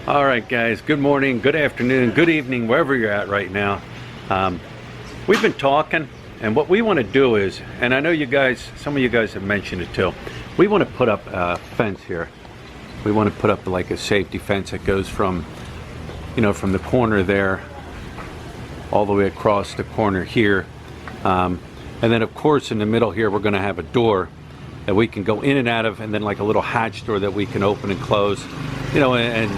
All right, guys, good morning, good afternoon, good evening, wherever you're at right now. We've been talking, and what we want to do is, and I know you guys, some of you guys have mentioned it too, we want to put up a fence here. We want to put up like a safety fence that goes from, you know, from the corner there all the way across the corner here. And then of course in the middle here we're going to have a door that we can go in and out of, and then like a little hatch door that we can open and close, you know, and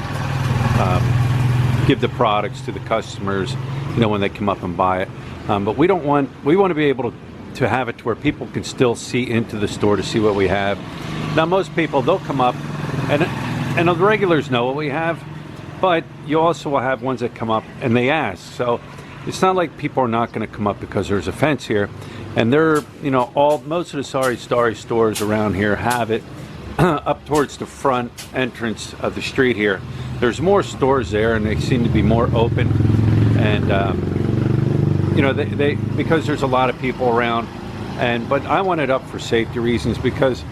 give the products to the customers, you know, when they come up and buy it. But we want to be able to have it to where people can still see into the store to see what we have. Now most people, they'll come up and the regulars know what we have, but you also will have ones that come up and they ask. So it's not like people are not going to come up because there's a fence here. And they're, you know, most of the Sari Sari stores around here have it up towards the front entrance of the street here. There's more stores there, and they seem to be more open. And you know, they because there's a lot of people around. But I want it up for safety reasons because,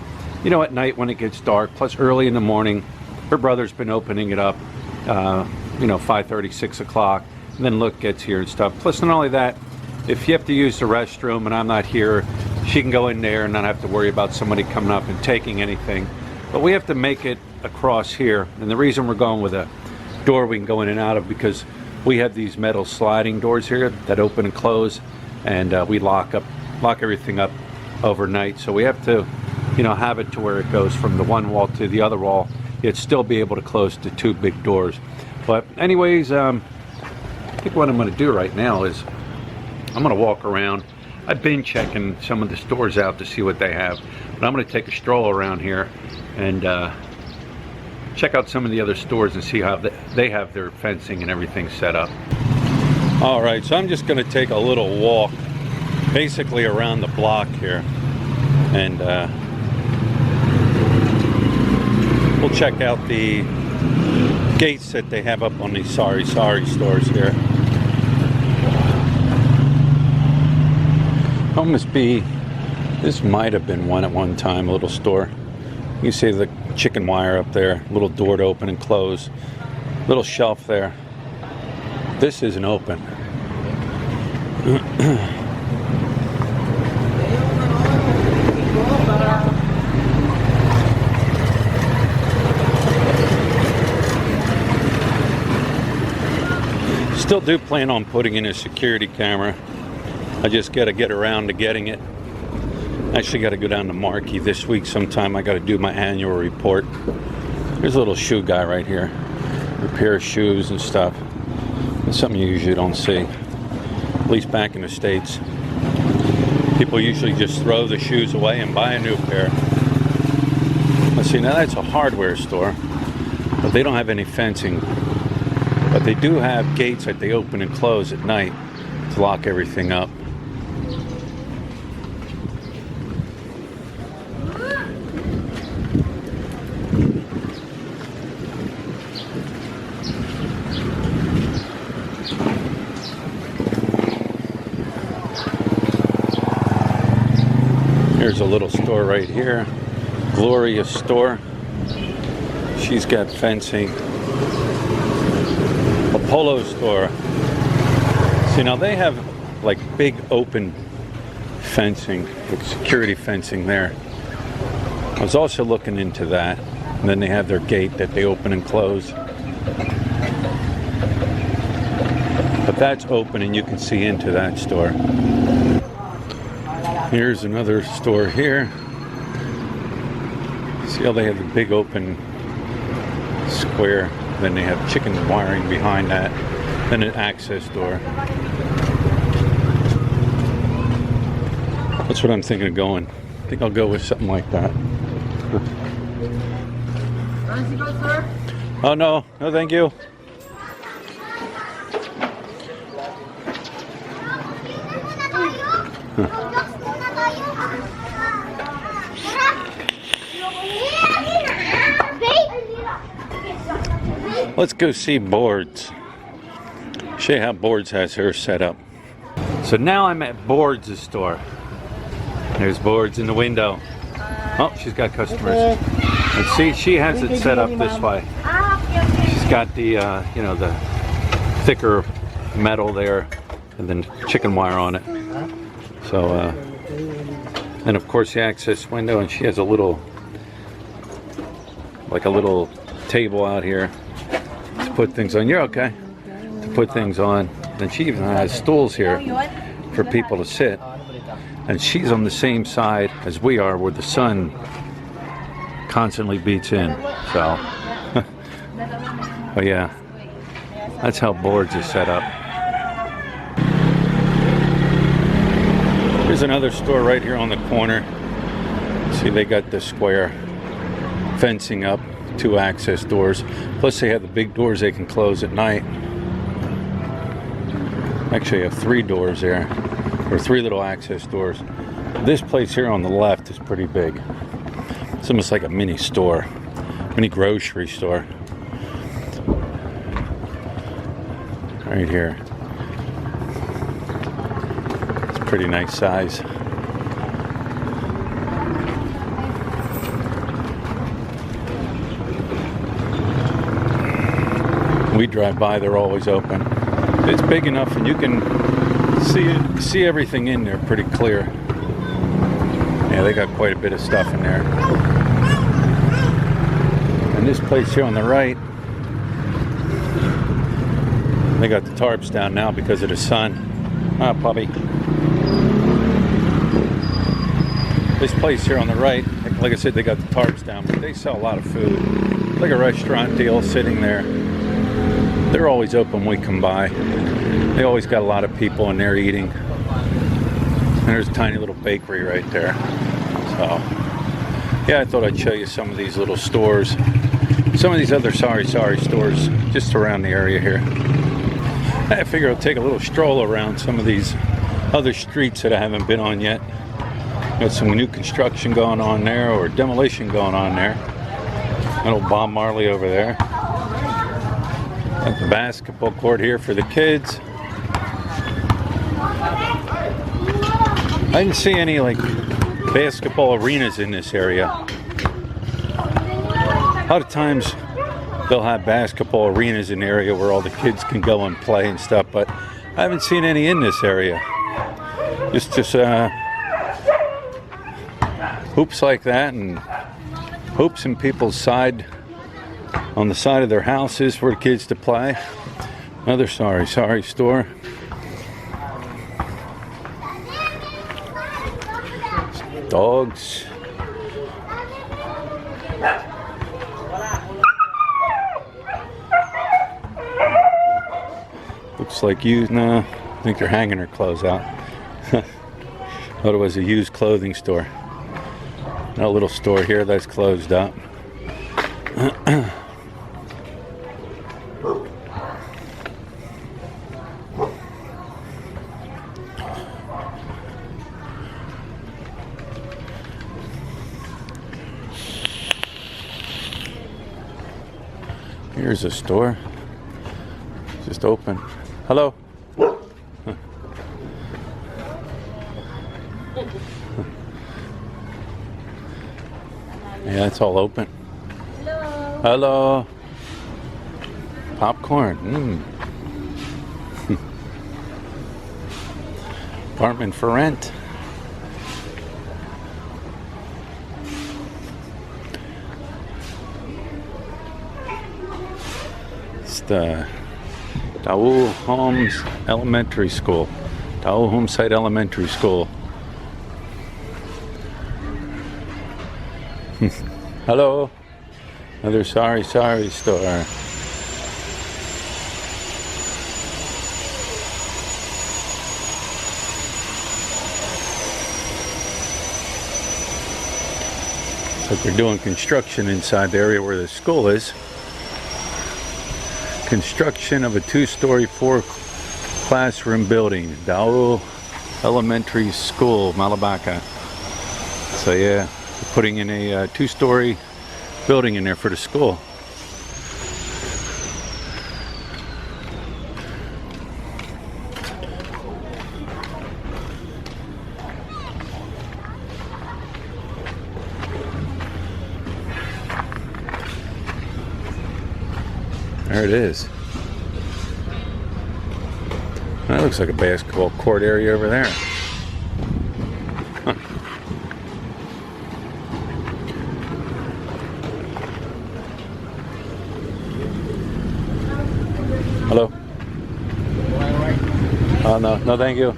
you know, at night when it gets dark, plus early in the morning, her brother's been opening it up, you know, 5:30, 6 o'clock. And then Look gets here and stuff. Plus, not only that, if you have to use the restroom and I'm not here, she can go in there and not have to worry about somebody coming up and taking anything. But we have to make it across here. And the reason we're going with a door we can go in and out of, because we have these metal sliding doors here that open and close, and we lock everything up overnight. So we have to, you know, have it to where it goes from the one wall to the other wall. It'd still be able to close the two big doors. But anyways, I think what I'm going to do right now is I'm going to walk around. I've been checking some of the stores out to see what they have, but I'm going to take a stroll around here and check out some of the other stores and see how they have their fencing and everything set up. All right, so I'm just going to take a little walk basically around the block here, and we'll check out the gates that they have up on these Sari Sari stores here. Oh, must be, this might have been one at one time, a little store. You see the chicken wire up there, little door to open and close, little shelf there. This isn't open. Still do plan on putting in a security camera. I just got to get around to getting it. Actually got to go down to Marquee this week sometime. I got to do my annual report. There's a little shoe guy right here. Repair shoes and stuff. It's something you usually don't see. At least back in the States. People usually just throw the shoes away and buy a new pair. Let's see, now that's a hardware store, but they don't have any fencing. But they do have gates that they open and close at night to lock everything up. Here's a little store right here, Glorious Store. She's got fencing. A Polo store. See, now they have like big open fencing, like security fencing there. I was also looking into that. And then they have their gate that they open and close. But that's open and you can see into that store. Here's another store here. See how they have the big open square. Then they have chicken wiring behind that. Then an access door. That's what I'm thinking of going. I think I'll go with something like that. Oh no, no thank you. Let's go see Boards. Show you how Boards has her set up. So now I'm at Boards' store. There's Boards in the window. Oh, she's got customers. And see, she has it set up this way. She's It's got the you know, the thicker metal there, and then chicken wire on it. So, and of course the access window, and she has a little, like a little table out here to put things on. You're okay. To put things on. And she even has stools here for people to sit. And she's on the same side as we are, where the sun constantly beats in. So, but yeah, that's how boards are set up. Here's another store right here on the corner. See, they got the square fencing up, 2 access doors. Plus they have the big doors they can close at night. Actually, I have 3 doors there, or 3 little access doors. This place here on the left is pretty big. It's almost like a mini store, mini grocery store. Right here. It's a pretty nice size. We drive by, they're always open. It's big enough and you can see everything in there pretty clear. Yeah, they got quite a bit of stuff in there. And this place here on the right, they got the tarps down now because of the sun. Ah, puppy. This place here on the right, like I said, they got the tarps down, but they sell a lot of food. Like a restaurant deal sitting there. They're always open when we come by. They always got a lot of people in there eating. And there's a tiny little bakery right there. So, yeah, I thought I'd show you some of these little stores. Some of these other Sari Sari stores just around the area here. I figure I'll take a little stroll around some of these other streets that I haven't been on yet. Got some new construction going on there, or demolition going on there. That old Bob Marley over there. Got the basketball court here for the kids. I didn't see any like basketball arenas in this area. A lot of times they'll have basketball arenas in the area where all the kids can go and play and stuff, but I haven't seen any in this area. Just hoops like that, and hoops in people's side, on the side of their houses for the kids to play. Another Sari Sari store. Dogs. Looks like used. No, I think they're hanging their clothes out. Thought it was a used clothing store. A little store here that's closed up. Here's a store. Just open. Hello. Yeah, it's all open. Hello. Hello. Popcorn. Apartment for rent. It's the Daewoo Homes Elementary School. Daewoo Homesite Elementary School. Hello. Another Sari Sari store. Looks like they're doing construction inside the area where the school is. Construction of a 2-story, 4-classroom building. Daewoo Elementary School, Malabaka. So yeah, they're putting in a 2-story building in there for the school. There it is. That looks like a basketball court area over there. Huh. Hello? Oh, no. No, thank you.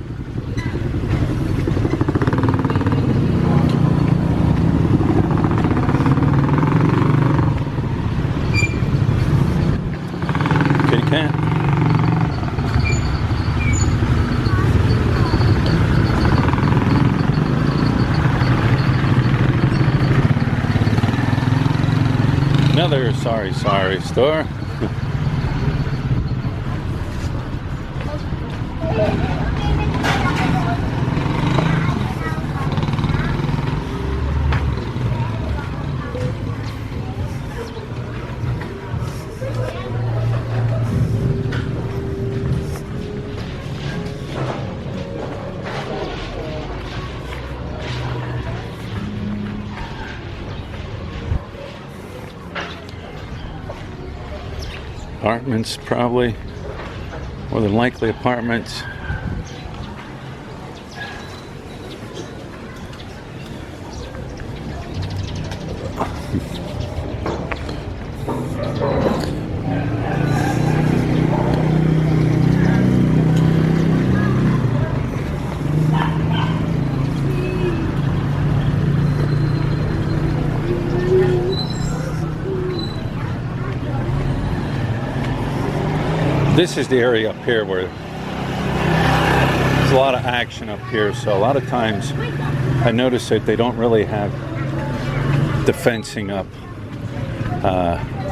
Kitty cat. Another Sari Sari Store. Apartments, probably. More than likely apartments. This is the area up here where there's a lot of action up here. So a lot of times I notice that they don't really have the fencing up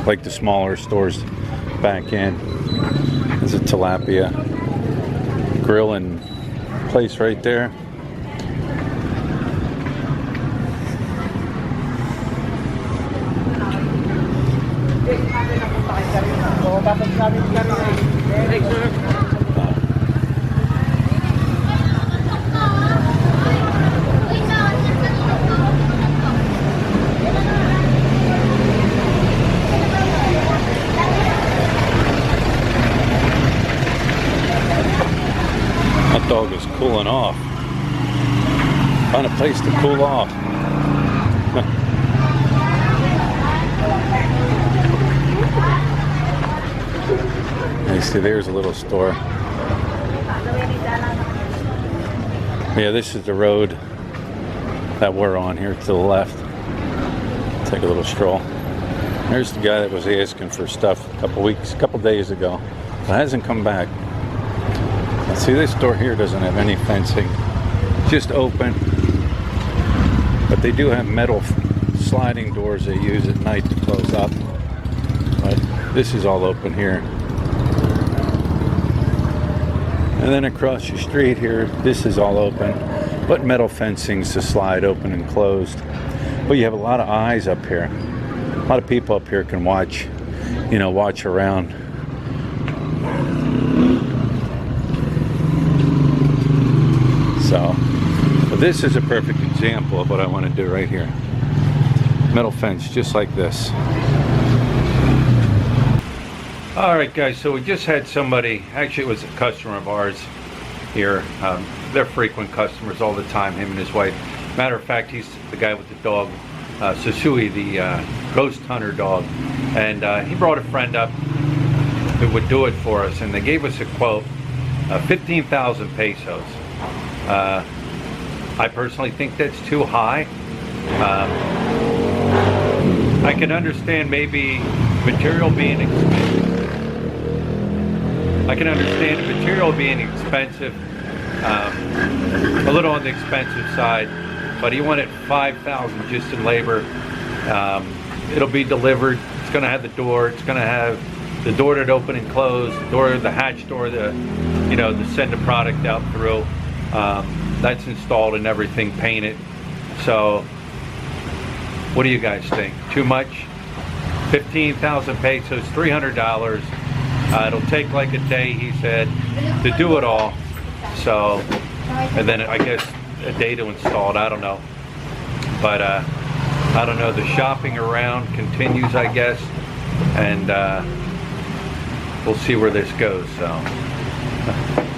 like the smaller stores back in. There's a tilapia grill and place right there. That dog is cooling off. Find a place to cool off. You see, there's a little store. Yeah, this is the road that we're on here to the left. Take a little stroll. There's the guy that was asking for stuff a couple days ago, but hasn't come back. See, this store here doesn't have any fencing, just open. But they do have metal sliding doors they use at night to close up. But this is all open here. And then across the street here, this is all open, but metal fencings to slide open and closed. But you have a lot of eyes up here. A lot of people up here can watch, watch around. So, but this is a perfect example of what I want to do right here. Metal fence, just like this. All right, guys, so we just had somebody, actually it was a customer of ours here. They're frequent customers all the time, him and his wife. Matter of fact, he's the guy with the dog, Susui, the ghost hunter dog. And he brought a friend up who would do it for us, and they gave us a quote, 15,000 pesos. I personally think that's too high. I can understand maybe material being expensive. I can understand the material being expensive, a little on the expensive side, but he wanted 5,000 just in labor. It'll be delivered. It's going to have the door. It's going to have the door that open and close, the hatch door, to send the product out through. That's installed and everything, painted. So, what do you guys think? Too much? 15,000 pesos, $300. It'll take like a day, he said, to do it all. So, and then I guess a day to install it. I don't know. But I don't know. The shopping around continues, I guess. And we'll see where this goes. So.